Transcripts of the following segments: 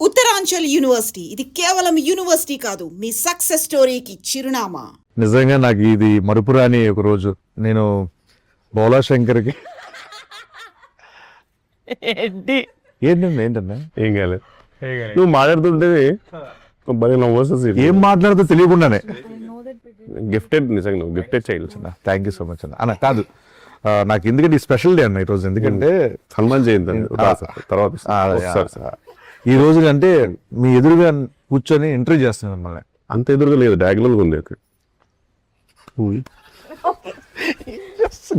Uttaranchal university ఇది కేవలం university కాదు, మీ సక్సెస్ స్టోరీకి చిరునామా. నిజంగా నాకు ఇది మరుపురాని ఒక రోజు. నేను బౌలా శంకర్కి ఏంటన్నా ఏం కాలేదు. నువ్వు మాట్లాడుతుంటే భలే నవ్వు వస్తుంది. ఏం మాట్లాడుతూ తెలియకుండానే గిఫ్టెడ్, నిజంగా నువ్వు గిఫ్టెడ్ చేయలేదు. థ్యాంక్ యూ సో మచ్ అన్న. కాదు, నాకు ఎందుకంటే ఈ స్పెషల్ డే అన్న ఈరోజు. ఎందుకంటే హనుమాన్ జయంతి తర్వాత ఈ రోజు అంటే మీ ఎదురుగా కూర్చొని ఇంటర్వ్యూ చేస్తున్నాను మిమ్మల్ని. అంత ఎదురుగా లేదు, డయాగ్నల్గా ఉంది అక్కడ.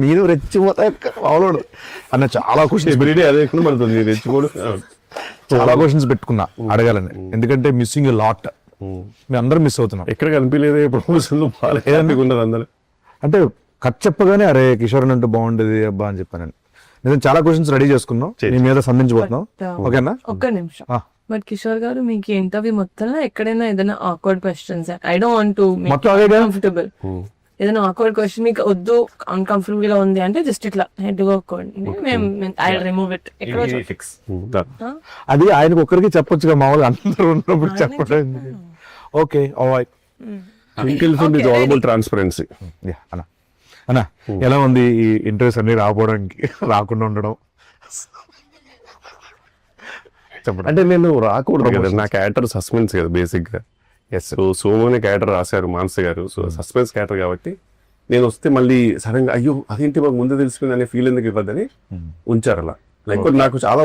నేను రెచ్చిపోతా అన్న. చాలా క్వశ్చన్స్ ఎవ్రీడే అదే పడుతుంది, రెచ్చిపోడు. చాలా క్వశ్చన్స్ పెట్టుకున్నా అడగాలని. ఎందుకంటే మిస్సింగ్ లాట్, మేము అందరం మిస్ అవుతున్నాం. ఎక్కడ కనిపించలేదు ప్రమోషన్లు ఉండదు అందరూ. అంటే కట్ చెప్పగానే అరే కిషోర్ అంటే బాగుండేది అబ్బా అని చెప్పాను. నేను చాలా క్వశ్చన్స్ రెడీ చేసుకున్నాం, నీ మీద సంధించబోతున్నాం. ఓకేనా? ఒక్క నిమిషం. బట్ కిషోర్ గారు, మీకు ఇంటర్వ్యూ మొత్తంలో ఎక్కడైనా ఏదైనా awkward questions, I don't want to make comfortable, ఏదైనా ఆక్వర్డ్ క్వశ్చన్ మీకు వద్దు, అన్కంఫర్టబుల్ గా ఉంది అంటే జస్ట్ ఇట్లా హెడ్ ఐ రిమూవ్ ఇట్. అది ఆయనకు ఒక్కరికి చెప్పొచ్చుగా, మామూలుగా అందరూ ఉన్నప్పుడు చెప్పడం. Okay, alright. ట్రాన్స్పరెన్సీ. అన్నా ఎలా ఉంది ఈ ఇంటర్వ్యూస్ అన్ని రాకుండా ఉండడం? అంటే నేను రాకూడదు కదా, నా క్యారెక్టర్ సస్పెన్స్ కదా బేసిక్ గా. సోమని క్యారెక్టర్ రాశారు మానస గారు, సో సస్పెన్స్ క్యారెక్టర్ కాబట్టి నేను వస్తే మళ్ళీ సడన్ గా అయ్యో అదేంటి మాకు ముందే తెలిసిపోయింది అనే ఫీల్ ఎందుకు ఇవ్వద్దని ఉంచారు అలా. లైక్ నాకు చాలా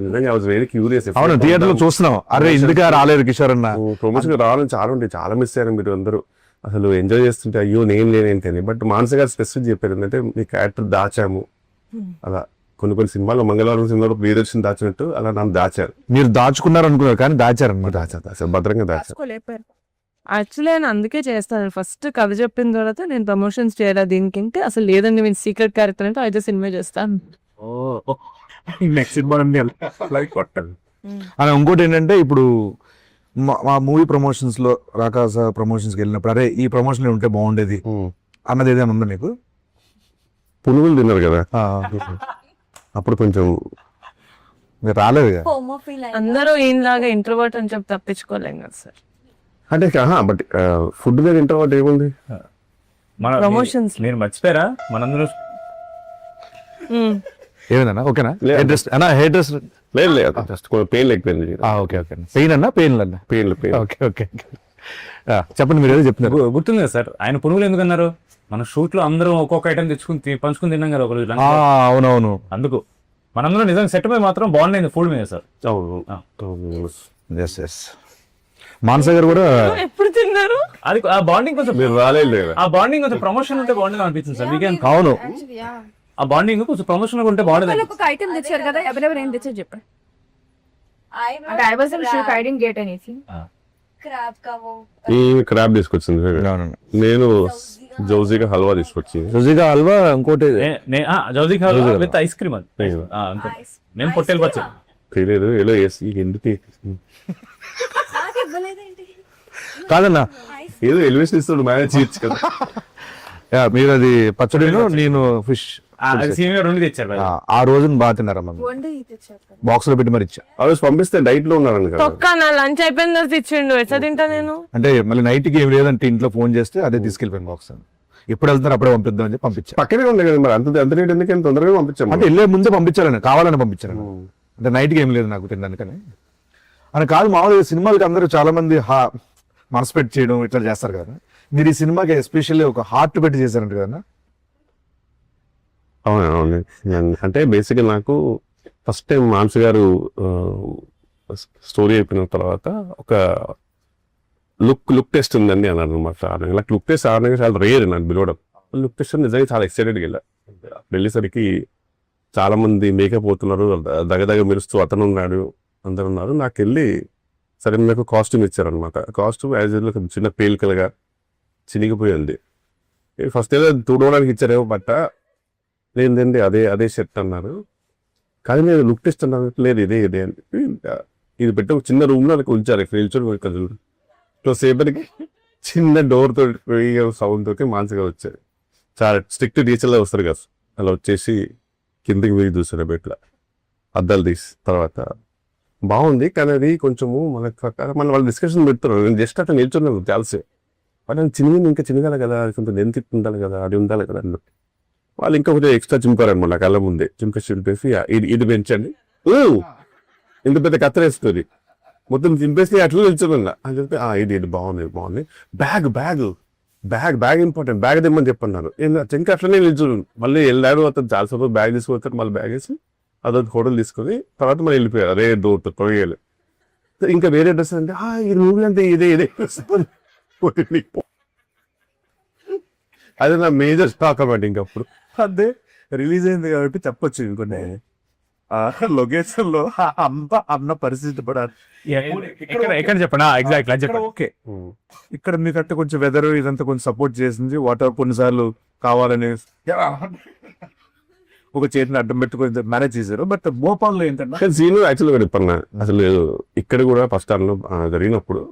నిజంగా వెరీ క్యూరియస్. అవును, థియేటర్ లో చూస్తున్నాం, అరే ఎందుకు రాలేదు కిషోర్ అన్న. ప్రమోషన్ రావాలని చాలా ఉంటే చాలా మిస్ అయ్యారు మీరు అందరూ. అసలు ఎంజాయ్ చేస్తుంటే అయ్యో నేను లేనేంటి. బట్ మానస గారు స్పెసిఫిక్ చెప్పారు ఏంటంటే మీ క్యారెక్టర్ దాచాము అలా. కొన్ని సినిమాల్లో మంగళవారం సినిమాలో ప్రియదర్శన్ దాచినట్టు అలా నన్ను దాచారు. మీరు దాచుకున్నారు అనుకున్నారు కానీ దాచారు అనమాట. దాచారు భద్రంగా దాచారు. యాక్చువల్లీ నేను అందుకే చేస్తాను. ఫస్ట్ కథ చెప్పిన తర్వాత నేను ప్రమోషన్స్ చేయాలి దీనికి అంటే అసలు లేదండి, నేను సీక్రెట్ క్యారెక్టర్ అంటే అయితే సినిమా చేస్తాను. నెక్స్ట్ సినిమా అలా. ఇంకోటి ఏంటంటే ఇప్పుడు మా మూవీ ప్రమోషన్స్ లో రాకాస ప్రమోషన్స్ కి వెళ్ళినప్పుడు అరే ఈ ప్రమోషన్ ఉంటే బాగుండేది అన్నది ఏదైనా ఉందా మీకు? పునుగులు తిన్నారు కదా అప్పుడు కొంచెం మీరు రాలేదు. అందరూ ఈయనలాగా ఇంట్రోవర్ట్ అని చెప్పి తప్పించుకోలేం కదా సార్. అంటే బట్ ఫుడ్ మీద ఇంట్రోవర్ట్ ఏముంది? ప్రమోషన్స్ మీరు మర్చిపోయారా మనందరూ ఏమైందన్నా? ఓకేనా? హెయిర్ డ్రెస్ లేదు జస్ట్ పెయిన్ లేకపోయింది. Okay okay. పెయిన్ అన్నా పెయిన్ అన్నా పెయిన్. Okay okay. చెప్పండి, మీరు ఏదో చెప్తున్నారు. గుర్తుంది కదా సార్, ఆయన పునుగులు ఎందుకు అన్నారు? మన షూట్ లో అందరం ఒక్కొక్క ఐటమ్ తెచ్చుకుని పంచుకుని తిన్నాం కదా ఒకరోజు. అవునవును, అందుకు మనందరం నిజంగా సెట్ మీద మాత్రం బాగుండేది ఫుడ్ మీద సార్. మానస గారు కూడా ఎప్పుడు తిన్నారు? అది ఆ బాండింగ్ కొంచెం మీరు రాలేదు. ఆ బాండింగ్ కొంచెం ప్రమోషన్ ఉంటే బాగుండేది అనిపించింది సార్ వీకెండ్. అవును, ఆ బాండింగ్ కొంచెం ప్రమోషన్ ఉంటే బాగుండేది. ఒక ఐటమ్ తెచ్చారు కదా, ఎవరెవరు ఏం తెచ్చారు చెప్పండి. I wasn't sure, I didn't get anything. Crab తీసుకొచ్చింది, నేను జౌజీగా హల్వా తీసుకొచ్చి. జౌజీగా హల్వా, ఇంకోటి జౌజీగా హల్వా విత్ ఐస్ క్రీమ్. అది మేము పొట్టేలు పచ్చ తెలియదు ఎలా ఎందుకు కాదన్నా, ఏదో ఎలివేషన్ ఇస్తాడు మేనేజ్ చేయొచ్చు కదా. మీరు అది పచ్చడిను నేను ఫిష్ రెండు తెచ్చారు. ఆ రోజున బాగా తిన్నారమ్మా, బాక్స్ లో పెట్టి మరి ఇచ్చా. ఆ రోజు పంపిస్తే డైట్ లో ఉన్నాను కదా. లంచ్ అయిపోయిన తర్వాత ఇచ్చిండు, ఎట్లా తింటా నేను? అంటే మళ్ళీ నైట్ కి ఏం లేదంటే ఇంట్లో ఫోన్ చేస్తే అదే తీసుకెళ్ళిపోయాను బాక్స్. ఎప్పుడు వెళ్తున్నారు అప్పుడే పంపిద్దాం అని పంపించా. పక్కనే ఉంది కదా మరి, అంత రేట్ ఎందుకు తొందరగా పంపించాము. అంటే వెళ్ళే ముందే పంపించాలని, కావాలని పంపించాను. అంటే నైట్ కి ఏం లేదు నాకు తినడానికని అని కాదు. మామూలుగా సినిమాలకి అందరూ చాలా మంది మనసు పెట్టి చేయడం ఇట్లా చేస్తారు కదా. మీరు ఈ సినిమాకి ఎస్పెషల్లీ ఒక హార్ట్ పెట్టి చేశారంట కదా? అవును. అంటే బేసిక్గా నాకు ఫస్ట్ టైం మానస గారు స్టోరీ అయిపోయిన తర్వాత ఒక లుక్ టెస్ట్ ఉందండి అన్నారు అనమాట. ఇలా లుక్ టెస్ట్ ఆడడానికి చాలా రేర్ నన్ను పిలవడం. లుక్ టెస్ట్ నిజంగా చాలా ఎక్సైటెడ్గా వెళ్ళా. వెళ్ళేసరికి చాలా మంది మేకప్ అవుతున్నారు, దగ్గర మెరుస్తూ అతను ఉన్నాడు, అందరు ఉన్నారు. నాకు వెళ్ళి సరే నాకు కాస్ట్యూమ్ ఇచ్చారనమాట. కాస్ట్యూమ్ యాజ్ యూజువల్ చిన్న పేలికలుగా చినిగిపోయింది. ఫస్ట్ ఏదో తుడవడానికి ఇచ్చారేమో బట్ట, లేదండి అదే షర్ట్ అన్నారు. కానీ నేను లుక్ టెస్ట్ అన్నారు, లేదు ఇదే అని ఇది పెట్టి ఒక చిన్న రూమ్ లో ఉంచారు. నిల్చొని సేపటికి చిన్న డోర్ తోటి సౌండ్ తోటి మానసిగా వచ్చారు. చాలా స్ట్రిక్ట్ టీచర్లో వస్తారు కదా, అలా వచ్చేసి కిందకి పోయి చూసారు బెట్ల అద్దాలు తీసి తర్వాత బాగుంది కానీ అది కొంచెము మన వాళ్ళు డిస్కషన్ పెడుతున్నారు. నేను జస్ట్ అట్లా నిల్చున్నాను తెలిసే వాళ్ళు చిన్నగా ఇంకా చిన్నగా కదా కొంచెం ఎంత ఉండాలి కదా అది ఉండాలి కదా అన్న వాళ్ళు ఇంకా కొంచెం ఎక్స్ట్రా చింపారనమాట కళ్ళ ముందే చింపేసి ఇది పెంచండి ఇంత పెద్ద కత్తరేస్తుంది మొత్తం చింపేసి అట్లా నిల్చున్నా అని చెప్పి ఇది బాగుంది బ్యాగ్ ఇంపార్టెంట్ బ్యాగ్ తెమ్మని చెప్పన్నారు. ఇంకా అట్లనే నిల్చున్నాను. మళ్ళీ వెళ్ళారు అతను చాలాసేపు బ్యాగ్ తీసుకొస్తారు మళ్ళీ బ్యాగ్ వేసి అదొక హోటల్ తీసుకొని తర్వాత మళ్ళీ వెళ్ళిపోయారు. అదే దూరం కొయ్యాలి ఇంకా వేరే డ్రెస్ అంటే ఈ మూవీ అంటే ఇదే అదే నా మేజర్ స్టాక్ అన్నమాట. ఇంకప్పుడు అదే రిలీజ్ అయింది కాబట్టి చెప్పొచ్చు ఇంకొన్ని లొకేషన్ లో అన్న పరిస్థితి పడాలి. ఎక్కడ చెప్పండి ఎగ్జాక్ట్ చెప్పండి. ఓకే ఇక్కడ మీకంటే కొంచెం వెదర్ ఇదంతా కొంచెం సపోర్ట్ చేసింది. వాటర్ కొన్నిసార్లు కావాలని ఒక చేతిని అడ్డం పెట్టుకొని మేనేజ్ చేశారు. బట్ భోపాల్లో ఏంటంటే సీన్ యాక్చువల్గా చెప్పన్నా అసలు ఇక్కడ కూడా ఫస్ట్ టైంలో జరిగినప్పుడు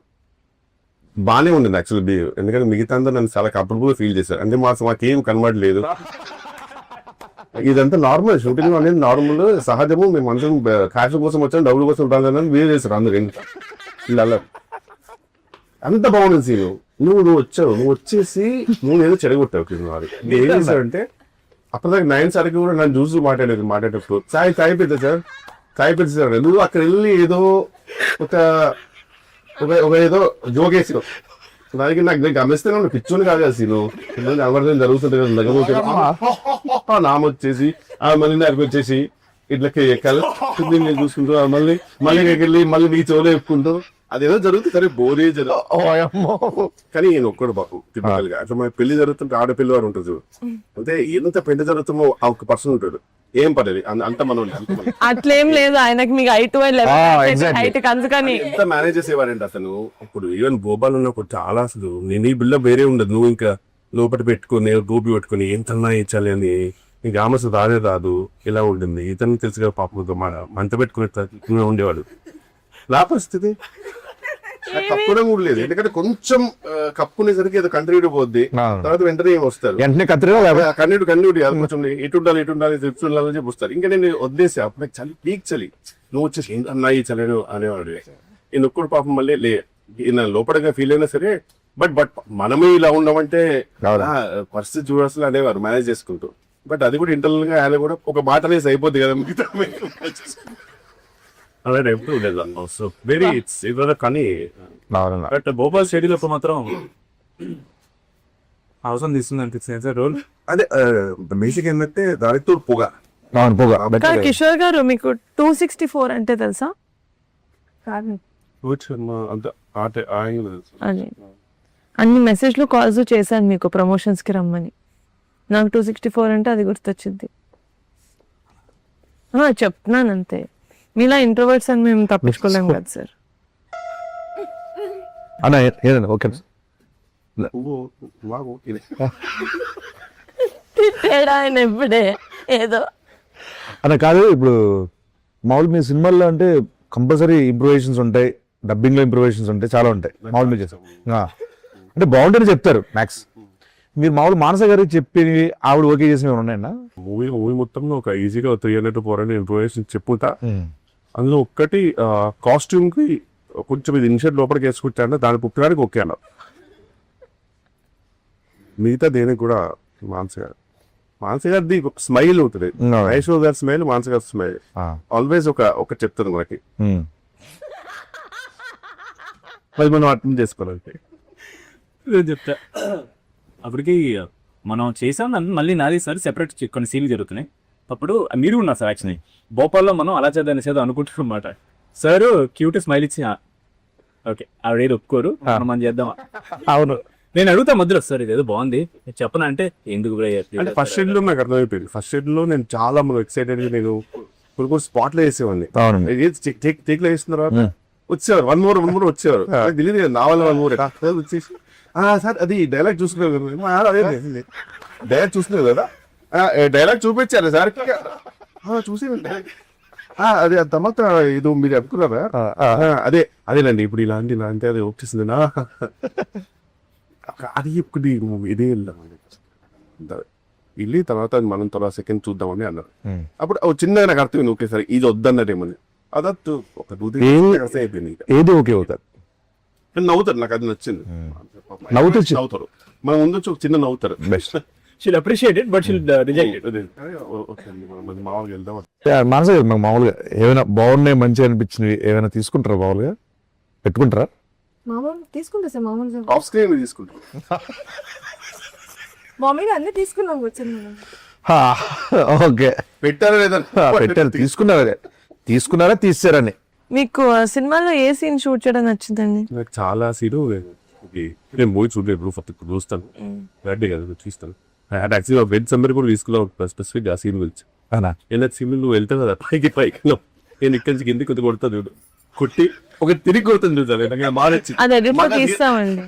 బాగానే ఉండింది యాక్చువల్లీ. ఎందుకంటే మిగతా అందరూ నన్ను చాలా కంఫర్టబుల్ గా ఫీల్ చేశారు. అంటే మాకేం కనబడలేదు. ఇదంతా నార్మల్ షూటింగ్ అనేది నార్మల్ సహజము. మేము మనసు క్యాష్ కోసం వచ్చాను డబ్బుల కోసం రాదని వేరే చేశారు అందరు ఇలా అంత బాగుంది సీను. నువ్వు వచ్చేసి నువ్వు ఏదో చెడగొట్టావు. నేను ఏం చేశాడంటే అప్పటిదాకా 9 సార్కి కూడా నన్ను చూసి మాట్లాడేటప్పుడు సాయి పెట్టేసారు. నువ్వు అక్కడ వెళ్ళి ఏదో ఒక ఏదో జోకేసి దానికి నాకు గమనిస్తే పిచ్చోని కాదు సీను. అమర్దం జరుగుతుంది కదా నామ వచ్చేసి మళ్ళీ నాకు వచ్చేసి ఇట్లా నేను చూసుకుంటూ మళ్ళీ వెళ్ళి మళ్ళీ నీ చెవులో చెప్పుకుంటూ అదేదో జరుగుతుంది. సరే బోరే జరుగుతుంది కానీ ఈయన ఒక్కడు బాబు తిప్పగా అట్లా మన పెళ్లి జరుగుతుంటే ఆడపిల్ల వాడు ఉంటుంది. అంటే ఎంత పెళ్లి జరుగుతుందో ఆ ఒక పర్సన్ ఉంటాడు. ఏం పడేది అంత మనం అట్లేం లేదు ఆయనకి మీకు హైట్ అందుకని ఎంత మేనేజ్ చేసేవాడంటే అసలు. ఇప్పుడు ఈవెన్ భోపాల్ ఉన్నప్పుడు చాలా అసలు నేను ఈ బిల్డప్ వేరే ఉండదు. నువ్వు ఇంకా లోపల పెట్టుకుని గోపి పెట్టుకుని ఏంతన్నా ఇచ్చాలి అని ఇంకా ఆమె రాదే రాదు ఇలా ఉంటుంది. ఇతను తెలుసు కదా పాప మంట పెట్టుకుని ఉండేవాడు. నా పరిస్థితి కప్పుడం కూడా లేదు. ఎందుకంటే కొంచెం కప్పునేసరికి ఏదో కంటిన్యూటీ పోద్ది. తర్వాత వెంటనే వస్తారు కంటిన్యూటీ కొంచెం ఎటు ఉండాలి టిప్స్ ఉండాలని చెప్పి వస్తారు. ఇంకా నేను వద్దేసి అప్పుడు చలి పీక్ చలి నువ్వు వచ్చేసి అన్నాయి చలి అనేవాడు. నేను ఒక్కడు పాపం మళ్ళీ లోపలగా ఫీల్ అయినా సరే బట్ మనమే ఇలా ఉండమంటే పరిస్థితి చూడాల్సి అనేవారు మేనేజ్ చేసుకుంటూ. బట్ అది కూడా ఇంటర్నల్ గా ఆయన కూడా ఒక మాట అనేసి అయిపోద్ది కదా మిగతా అలాగే ఎప్పుడు ఉండేది. సో వెరీ ఇట్స్ కానీ బట్ భోపాల్ స్టేడియంలో మాత్రం అవసరం తీస్తుంది అనిపిస్తుంది రోల్. అదే బేసిక్ ఏంటంటే దానితో పొగ. కిషోర్ గారు మీకు 264 అంటే తెలుసా? అన్ని మెసేజ్లు కాల్స్ చేశాను మీకు ప్రమోషన్స్ కి రమ్మని. నాకు 264 అంటే అది గుర్తొచ్చింది. చెప్తున్నాను అంతే. మీలా ఇంట్రోవర్ట్స్ అని మేము తప్పించుకోలేము కదా సార్. ఓకే ఆయన ఎప్పుడే ఏదో అలా కాదు. ఇప్పుడు మామూలు మీ సినిమాల్లో అంటే కంపల్సరీ ఇంప్రూవేషన్స్ ఉంటాయి, డబ్బింగ్ లో ఇంప్రూవేషన్స్ ఉంటాయి, చాలా ఉంటాయి. మామూలు మీరు చేస్తాం అంటే బాగుంటుంది చెప్తారు మ్యాక్స్. మీరు మామూలు మానస గారికి చెప్పి ఆవిడ ఓకే చేసినవి ఉన్నాయన్నా? మూవీ మొత్తంలో ఒక ఈజీగా 300 to 400 ఇంప్రూవేషన్ చెప్పుతా. అందులో ఒక్కటి కాస్ట్యూమ్ కి కొంచెం ఇది ఇన్షర్ట్ లోపలికి వేసుకుంటాను దాన్ని పుట్టడానికి ఓకే అన్న. మిగతా దేనికి కూడా మానస గారిది స్మైల్ ఉంటుంది. ఐశ్వర్య గారి స్మైల్, మానస గారి స్మైల్ ఆల్వేస్ ఒక చెప్తుంది మనకి. అది మనం అర్థం చేసుకోవాలంటే చెప్తా. అప్పటికి మనం చేసాం మళ్ళీ నాది సార్ సెపరేట్ కొన్ని సీన్లు జరుగుతున్నాయి. అప్పుడు మీరు ఉన్నారు సార్. యాక్చువల్లీ భోపాల్లో మనం అలా చేద్దాం చేద్దాం అనుకుంటున్నాం అన్నమాట. సార్ క్యూట్ స్మైల్ ఇచ్చి ఓకే ఆవిడ ఒప్పుకోరు మనం చేద్దాం. అవును నేను అడుగుతా మధ్యలో సార్ ఇదేదో బాగుంది చెప్పనా అంటే ఎందుకు అంటే ఫస్ట్ షెడ్ లో నాకు అర్థమైపోయింది. ఫస్ట్ షెడ్ లో నేను చాలా ఎక్సైటెడ్ గా నేను కొన్ని స్పాట్ లో వేసేవాడిని. టేక్ లో వేసిన తర్వాత వచ్చేవారు వన్ మోర్ వచ్చేవారు. తెలియదు నా వల్ల 1 more వచ్చేసి సార్ అది డైలాగ్ చూసుకున్నారు డైలాగ్ చూసుకున్నారు కదా డైలాగ్ చూపించారు సార్ చూసి అదే తర్వాత ఇది మీరు అనుకున్నారా అదేనండి ఇప్పుడు ఇలాంటి అది వచ్చేసింది అది ఇప్పుడు ఇదే వెళ్ళి తర్వాత మనం తర్వాత సెకండ్ చూద్దామని అన్నారు. అప్పుడు చిన్నగా నాకు అర్థమైంది ఓకే సార్ ఇది వద్దన్నారేమని. అదట్టు ఒక అయిపోయింది. ఏది ఓకే అవుతారు, నవ్వుతారు, నాకు అది నచ్చింది. నవ్వుతారు, మన ముందు వచ్చి ఒక చిన్న నవ్వుతారు. Best. She'll appreciate it but she'll reject it. మామూలుగా వెళ్దాం. మనసే కదా మాకు మామూలుగా ఏమైనా బాగున్నాయి మంచిగా అనిపించినవి ఏమైనా తీసుకుంటారా, మామూలుగా పెట్టుకుంటారా? మామూలు తీసుకుంటా సార్, మామూలుగా ఆఫ్ స్క్రీన్ తీసుకుంటాం. మామూలుగా అన్ని తీసుకున్నాం వచ్చింది. ఓకే, పెట్టారా లేదా? పెట్టారు, తీసుకున్నారా తీసారని. మీకు సినిమాలో ఏ సీన్ షూట్ చేయడం నచ్చిందండి? నాకు చాలా సీను నేను మూవీ చూడలేదు, ప్రూఫ్ చూస్తాను, రెడ్డి కదా చూస్తాను. యాక్చువల్లీ వెజ్ సమ్మర్ కూడా తీసుకున్నావు స్పెసిఫిక్ ఆ సీన్ గురించి. అవునా? ఏదైనా సీన్ నువ్వు వెళ్తావు కదా పైకి నేను ఇక్కడి నుంచి కిందికి కొద్ది కొడతా చూడు, కొట్టి ఒక తిరిగి కొడుతుంది చూసాను, నాకు బాగా నచ్చింది. అది ఎడిట్ లో తీస్తామండి,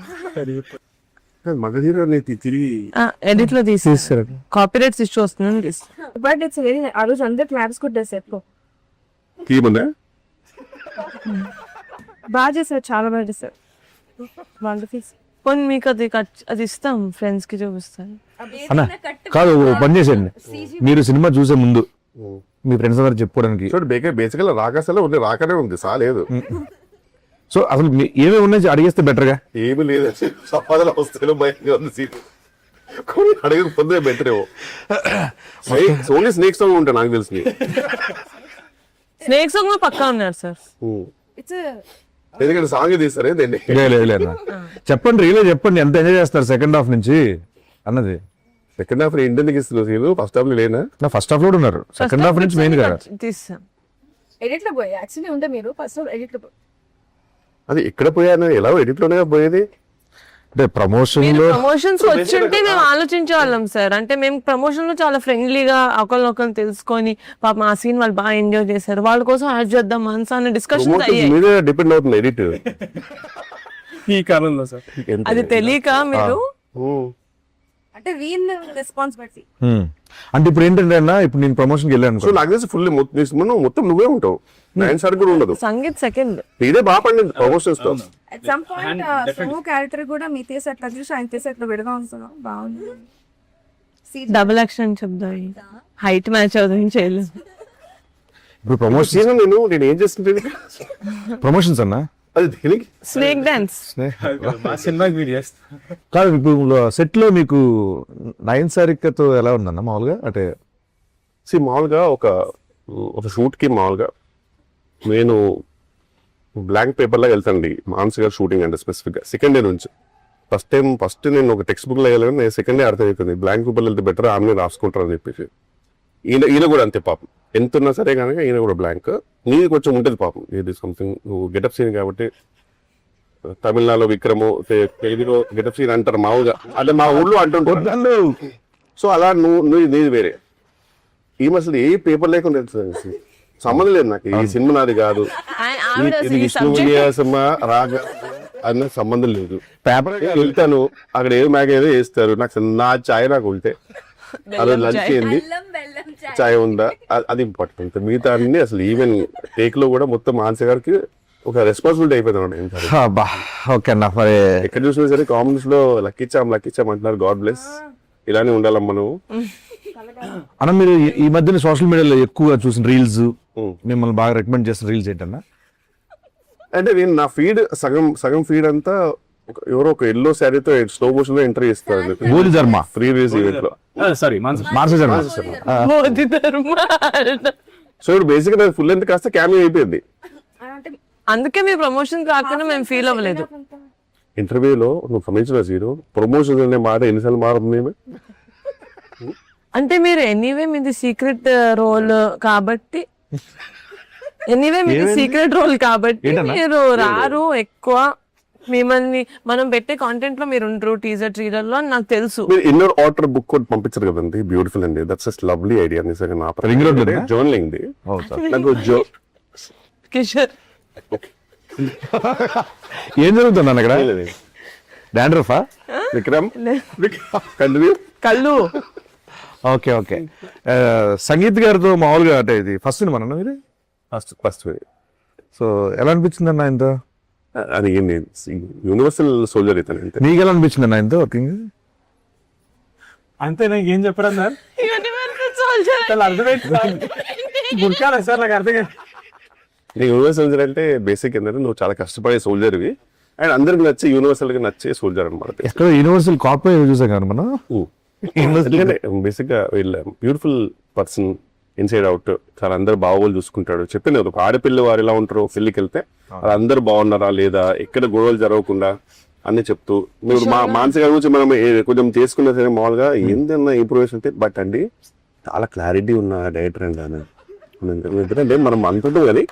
మగధీర తిరిగి ఎడిట్ లో తీసేస్తారు. కాపీరైట్స్ ఇష్యూ వస్తుందని తీస్తాం. బట్ ఇట్స్ వెరీ, ఆ రోజు అందరు క్లాప్స్ కొట్టారు సార్. తీయమన్నా బాగా చేశారు, చాలా బాగా చేశారు. వండర్ఫుల్. పోనీ మీకు అది ఇస్తాం, ఫ్రెండ్స్ కి చూపిస్తాను. అన్నా కాదు, ఓ పని చేసేయండి, మీరు సినిమా చూసే ముందు మీ ఫ్రెండ్స్ అందరు చెప్పుకోవడానికి. చూడు బేసికల్ రాకాసలో ఉంది, రాకనే ఉంది, సాలేదు. సో అసలు ఏమేమి ఉన్నాయి అడిగేస్తే బెటర్గా. ఏమి లేదు, సంపాదన వస్తే భయంగా ఉంది సీన్, కొన్ని అడిగి పొందే బెటర్ ఏమో. ఓన్లీ స్నేక్స్ ఉంటాయి నాకు తెలిసి. స్నేక్స్ కూడా పక్కా ఉన్నారు సార్. ఇట్స్ ఎందుకంటే సాంగ్ తీస్తారు ఏంటండి. లేదన్నా చెప్పండి, రియల్ చెప్పండి, ఎంత ఎంజాయ్ చేస్తారు సెకండ్ హాఫ్ నుంచి అన్నది. సెకండ్ హాఫ్ ఇండియన్ ఇస్తున్నారు సీన్, ఫస్ట్ హాఫ్ లో లేనా? నా ఫస్ట్ హాఫ్ లో ఉన్నారు, సెకండ్ హాఫ్ నుంచి మెయిన్ గా తీస్తాం. ఎడిట్ లో పోయి యాక్చువల్లీ ఉంటే మీరు ఫస్ట్ ఎడిట్ లో అది ఎక్కడ పోయాను, ఎలా ఎడిట్ లోనే పోయేది. అంటే ప్రమోషన్ లో ప్రమోషన్స్ వచ్చింటే మేము ఆలోచించే వాళ్ళం సార్. అంటే మేము ప్రమోషన్ లో చాలా ఫ్రెండ్లీగా ఒకరినొకరు తెలుసుకొని పాప ఆ సీన్ వాళ్ళు బాగా ఎంజాయ్ చేశారు, వాళ్ళ కోసం యాడ్ చేద్దాం మనసు అనే డిస్కషన్స్ అయ్యాయి. మీదే డిపెండ్ అవుతుంది ఎడిట్. ఈ కారణంలో సార్ అది తెలియక మీరు అంటే వీల్ రెస్పాన్సిబిలిటీ. అంటే ఇప్పుడు ఏంటంటే అన్న, ఇప్పుడు నేను ప్రమోషన్కి వెళ్ళాను సో నాకు తెలిసి ఫుల్ మొత్తం నువ్వే ఉంటావు, నైన్ సార్ కూడా ఉండదు. సంగీత్ సెకండ్ ఇదే బాగా పండింది ప్రమోషన్స్ తో. At some point Somu character కూడా మీ తీసి అట్లా చూసి ఆయన తీసి అట్లా విడగా ఉంటున్నా బాగుంది. డబుల్ యాక్షన్ చెప్దాం, హైట్ మ్యాచ్ అవుతుంది చేయలేదు. ఇప్పుడు ప్రమోషన్ సీన్ నేను ఏం చేస్తుంటే ప్రమోషన్స్ అన్న, అది దేనికి స్నేక్ డాన్స్ మా సినిమాకి మీరు చేస్తారు. కాదు ఇప్పుడు సెట్ లో మీకు నయన్ సారికతో ఎలా ఉందన్న మామూలుగా? అంటే మామూలుగా ఒక షూట్ కి మామూలుగా నేను బ్లాంక్ పేపర్ లాగా వెళ్తానండి. మానస్ గారు షూటింగ్ అంటే స్పెసిఫిక్ గా సెకండ్ డే నుంచి ఫస్ట్ నేను ఒక టెక్స్ట్ బుక్ లో వెళ్ళాను, నేను సెకండ్ డే అర్థం అవుతుంది బ్లాంక్ పేపర్ వెళ్తే బెటర్, ఆమె రాసుకుంటారు అని చెప్పేసి. ఈయన కూడా అంతే పాపం, ఎంత ఉన్నా సరే కనుక ఈయన కూడా బ్లాంక్. నీది కొంచెం ఉంటుంది పాపం, ఇది సంథింగ్ నువ్వు గెటప్ సీన్ కాబట్టి. తమిళనాడులో విక్రము తెలుగులో గెటప్ సీన్ అంటారు మామూలుగా, అంటే మా ఊళ్ళో అంటుంటారు. సో అలా నువ్వు నీది వేరే. ఈమె అసలు ఏ పేపర్ లేకుండా సంబంధం లేదు నాకు, ఈ సినిమా నాది కాదు, ఇది విష్ణు సినిమా రాగా అన్న సంబంధం లేదు. పేపర్ వెళ్తాను, అక్కడ ఏదో మ్యాగ్ ఏదో వేస్తారు, నాకు నా ఛాయ్ నాకు ఉంటే అదే లంచ్ ఏంది ఛాయ్ ఉందా అది ఇంపార్టెంట్. మిగతా అన్ని అసలు ఈవెన్ టేక్ లో కూడా మొత్తం మానస గారికి ఒక రెస్పాన్సిబిలిటీ అయిపోయింది. ఓకే అన్న, మరి ఎక్కడ చూసినా సరే కామెంట్స్ లో లక్కిచ్చాం అంటున్నారు. గాడ్ బ్లెస్, ఇలానే ఉండాలమ్మా నువ్వు. అన్న మీరు ఈ మధ్యన సోషల్ మీడియాలో ఎక్కువగా చూసిన రీల్స్, మిమ్మల్ని బాగా రికమెండ్ చేసిన రీల్స్ ఏంటన్నా? అంటే నేను నా ఫీడ్ సగం ఫీడ్ అంతా ఎవరో ఒక ఎల్లో శారీతో స్లో మోషన్ లో ఎంటర్ చేస్తారు బోధి ధర్మ ఫ్రీ రిలీజ్ ఈవెంట్ లో. సారీ మానస శర్మ. మోదీ ధర్మ. సో ఇప్పుడు బేసిక్ గా ఫుల్ లెంత్ కాస్త క్యామియో అయిపోయింది. అందుకే మీ ప్రమోషన్ రాకుండా మేము ఫీల్ అవ్వలేదు. ఇంటర్వ్యూలో నువ్వు గమనించిన జీరో ప్రమోషన్ అనే మాట ఎన్నిసార్లు మారుతుంది. అంటే మీరు ఎనీవే మీది సీక్రెట్ రోల్ కాబట్టి మీరు రారు ఎక్కువ. మిమ్మల్ని మనం పెట్టే కాంటెంట్ లో మీరు ఉండరు టీజర్ ట్రీలర్ లో, నాకు తెలుసు. మీరు ఇన్నర్ ఆర్డర్ బుక్ కూడా పంపించారు కదండి, బ్యూటిఫుల్ అండి. That's just lovely idea. నిజంగా నా జర్నలింగ్ ది నాకు కిషోర్ ఏం జరుగుతుంది అన్న ఇక్కడ? డాండ్రఫా విక్రమ్ కంటిన్యూ కళ్ళు. Okay okay. సంగీత్ గారితో మామూలుగా అంటే ఇది ఫస్ట్ సినిమా అన్న మీరు? ఫస్ట్ సో ఎలా అనిపించింది అన్న ఆయనతో? అది యూనివర్సల్ సోల్జర్ అవుతాను. నీకు ఎలా అనిపించింది అన్న ఆయనతో వర్కింగ్? అంతే, నాకు ఏం చెప్పరా సార్, అర్థమైంది గుర్కాలే సార్, నాకు అర్థం యూనివర్సల్ సోల్జర్ అంటే బేసిక్ ఏంటంటే నువ్వు చాలా కష్టపడే సోల్జర్వి అండ్ అందరికి నచ్చే యూనివర్సల్ గా నచ్చే సోల్జర్ అనమాట. ఎక్కడ యూనివర్సల్ కార్పొరేట్ చూసాం కదా మనం. బేసిక్ గా వీళ్ళ బ్యూటిఫుల్ పర్సన్ ఇన్సైడ్ అవుట్, చాలా అందరు బాగోలు చూసుకుంటాడు. చెప్పింది ఒక ఆడపిల్ల వారు ఎలా ఉంటారో పెళ్లికి వెళ్తే వాళ్ళందరూ బాగున్నారా లేదా, ఎక్కడ గొడవలు జరగకుండా అన్ని చెప్తూ మీరు మానసిక గురించి మనం కొంచెం చేసుకున్నా సరే మామూలుగా ఏందన్నా ఇంప్రూవేషన్ అంటే బట్ అండి చాలా క్లారిటీ ఉన్న డైరెక్టర్ అండి అని. ఎందుకంటే మనం అనుకుంటాం కానీ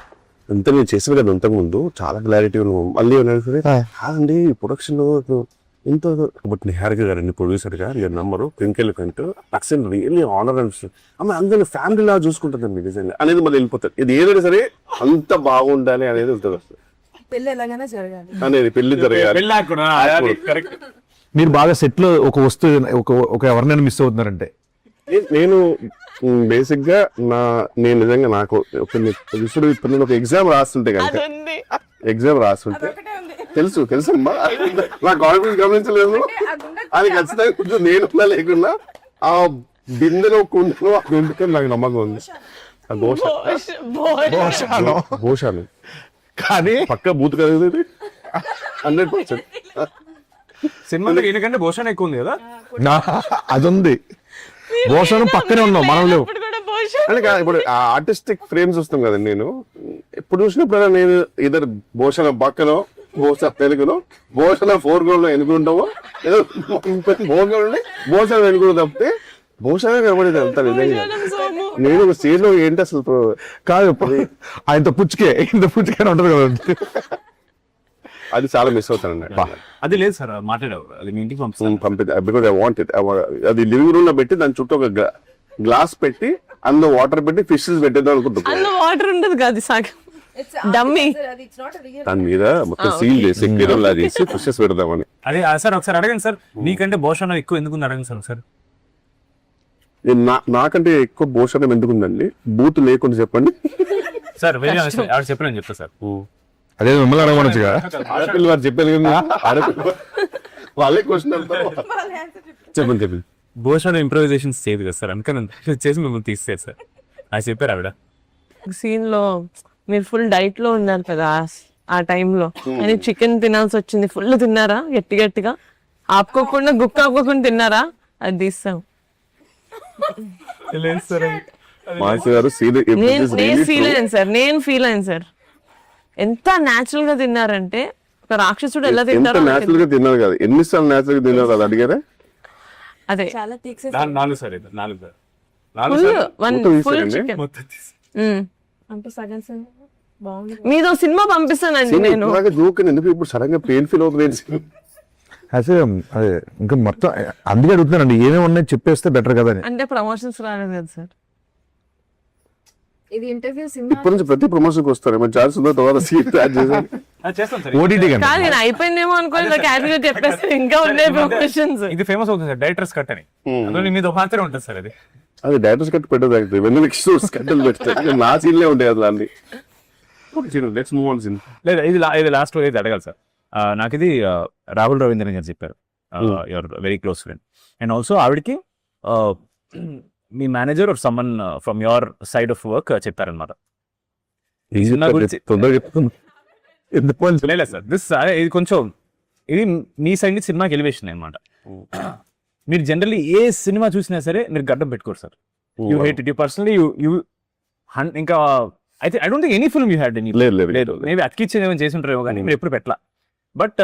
అంత నేను చేసిన కదా అంతకు ముందు చాలా క్లారిటీ ఉన్నాం. మళ్ళీ సరే కాదండి ప్రొడక్షన్ ఇంత బట్ నిహారిక గారండి ప్రొడ్యూసర్ గా మీరు నమ్మరు ట్వింకిల్ కంటూ అక్సెంట్ రియల్లీ ఆనర్ అనిపిస్తుంది. ఆమె అందరిని ఫ్యామిలీ లా చూసుకుంటుందండి నిజంగా అనేది మళ్ళీ వెళ్ళిపోతుంది. ఇది ఏదైనా సరే అంత బాగుండాలి అనేది ఉంటుంది అసలు పెళ్లి ఎలాగైనా జరగాలి అనేది పెళ్లి జరగాలి. మీరు బాగా సెట్ లో ఒక వస్తువు ఒక ఎవరినైనా మిస్ అవుతున్నారంటే నేను బేసిక్ గా నేను నిజంగా నాకు ఇప్పుడు నేను ఒక ఎగ్జామ్ రాస్తుంటే కనుక ఎగ్జామ్ రాస్తుంటే తెలుసమ్మా నా కాన్ఫిడెన్స్ గమనించలేదు అది ఖచ్చితంగా కొంచెం నేను లేకున్నా ఆ బిందెలో కుండలో అది ఉంటుంది నాకు నమ్మకం ఉంది. భోషాలు కానీ పక్క బూత్ కదా 100%. సినిమాలో ఈయనకంటే భూషణ్ ఎక్కువ ఉంది కదా. అది ఉంది, భోషణం పక్కనే ఉన్నాం మనం లేవు. అంటే ఇప్పుడు ఆర్టిస్టిక్ ఫ్రేమ్స్ వస్తాం కదండి. నేను ఎప్పుడు చూసినప్పుడు నేను ఇద్దరు భూషణ పక్కనో భూషణ తెలుగులో భూషణ 4 గోల్లో ఎన్నుకుంటామో ఏదో 4 గోళ్ళు భూషణ ఎన్నుకుంటాం తప్పితే భూషణ కనబడేది అంత నిజంగా. నేను ఒక స్టేజ్ లో ఏంటి అసలు కాదు ఆయనతో పుచ్చుకే ఇంత పుచ్చుకే ఉంటుంది కదా, అది చాలా మిస్ అవుతానండి. అది లేదు సార్ మాట్లాడావు, అది మీ ఇంటికి పంపిద్దాం బికాజ్ ఐ వాంట్ ఇట్. అది లివింగ్ రూమ్ లో పెట్టి దాని చుట్టూ ఒక గ్లాస్ పెట్టి అందులో వాటర్ పెట్టి ఫిషెస్ పెట్టేద్దాం అనుకుంటున్నాను. అందులో వాటర్ ఉండదు కాదు సాగు డమ్మీ దాని మీద మొత్తం సీల్ చేసి కిరణ్ చేసి ఫిషెస్ పెడదామని. అదే సార్ ఒకసారి అడగండి సార్, మీకంటే భూషణం ఎక్కువ ఎందుకు అడగండి సార్ ఒకసారి. నాకంటే ఎక్కువ భూషణం ఎందుకుందండి, బూత్ లేకుండా చెప్పండి సార్. ఆవిడ చెప్పలేని చెప్తా సార్. అదే మిమ్మల్ని అడగమనొచ్చుగా, ఆడపిల్ల వారు చెప్పారు కదా, ఆడపిల్ల వాళ్ళే క్వశ్చన్ చెప్పండి. భూషణ్ ఇంప్రూవైజేషన్స్ చేయదు కదా సార్, అందుకని చేసి మిమ్మల్ని తీసేది సార్ అది చెప్పారు ఆవిడ. సీన్ లో మీరు ఫుల్ డైట్ లో ఉన్నారు కదా ఆ టైంలో, అని చికెన్ తినాల్సి వచ్చింది. ఫుల్ తిన్నారా గట్టిగా ఆపుకోకుండా గుక్క ఆపుకోకుండా తిన్నారా? అది తీస్తాం. నేను ఫీల్ అయ్యాను సార్. ఎంత న్యాచురల్ గా తిన్నారంటే ఒక రాక్షసుడు ఎలా తింటారో న్యాచురల్ గా తిన్నారు కదా. ఎన్నిసార్లు న్యాచురల్ గా తిన్నారు కదా అడిగారా? అదే ఫుల్ చికెన్ మీదో సినిమా పంపిస్తానండి నేను. ఎందుకు ఇప్పుడు సడన్ గా పెయిన్ ఫీల్ అవుతుంది? అదే ఇంకా మొత్తం అందుకే అడుగుతున్నానండి, ఏమేమి ఉన్నాయి చెప్పేస్తే బెటర్ కదా అని. అంటే ప్రమోషన్స్ రాలేదు కదా సార్. ఇది ఇంటర్వ్యూ సినిమా ఇప్పటి నుంచి ప్రతి ప్రమోషన్ కి వస్తారు ఏమైనా ఛాన్స్ ఉందో తర్వాత సీట్ చేస్తాం సార్. ఓటీటీ కాదు నేను అయిపోయిందేమో అనుకోని క్యాజువల్ చెప్పేస్తే ఇంకా ఉన్నాయి ప్రమోషన్స్. ఇది ఫేమస్ అవుతుంది సార్ డైరెక్టర్స్ కట్ అని, అందులో మీద ఒక ఆన్సర్ ఉంటుంది సార్. అది డైరెక్టర్స్ కట్ పెట్టదు, వెన్నెల కట్టలు పెడతారు. నా సీన్లే ఉంటాయి అసలు అన్ని. Let's move on scene. లేదు ఇది లాస్ట్ ఇది అడగాలి సార్. నాకు ఇది రాహుల్ రవీంద్రన్ గారు చెప్పారు, your very close friend. And also ఆవిడకి మీ manager or someone from your side of work చెప్పారనమాట. లేదు సార్ దిస్ ఇది కొంచెం ఇది మీ సైడ్ నుంచి సినిమాకి ఎలివేషన్ అనమాట. మీరు జనరల్లీ ఏ సినిమా చూసినా సరే మీరు గడ్డం పెట్టుకోరు sir. You hate it, you personally you ఇంకా అయితే I don't think any film you had any. లేదు మేబీ అతికిచ్చేది ఏమైనా చేసి ఉంటారేమో కానీ మీరు ఎప్పుడు పెట్టలా. బట్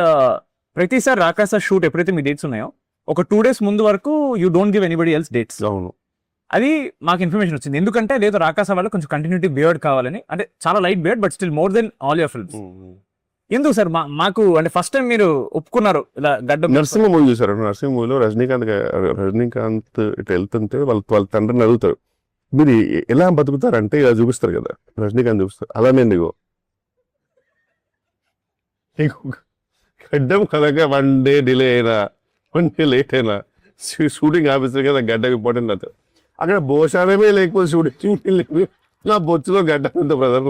ప్రతిసారి రాకాస షూట్ ఎప్పుడైతే మీ డేట్స్ ఉన్నాయో ఒక 2 days ముందు వరకు you don't give anybody else dates. అవును, అది మాకు ఇన్ఫర్మేషన్ వచ్చింది. ఎందుకంటే లేదు రాకాస వాళ్ళు కొంచెం కంటిన్యూటీ బియర్డ్ కావాలని, అంటే చాలా light beard but still more than all your films. ఎందుకు సార్ మాకు అంటే ఫస్ట్ టైం మీరు ఒప్పుకున్నారు ఇలా గడ్డ? నరసింహ మూవీ చూసారు. నరసింహ మూవీలో రజనీకాంత్ ఇట్లా వెళ్తుంటే వాళ్ళ తండ్రిని అడుగుతారు మీరు ఎలా బతుకుతారంటే ఇలా చూపిస్తారు కదా, రజనీకాంత్ చూపిస్తారు. అలానే ఎందుకు గడ్డం కదగా 1 day డిలే అయినా 1 day లేట్ అయినా షూటింగ్ ఆఫీసర్ కదా గడ్డ ఇంపార్టెంట్ అవుతుంది. అక్కడ భోషానమే లేకపోతే షూటింగ్ లేదు. నా బొచ్చులో గడ్డ బ్రదర్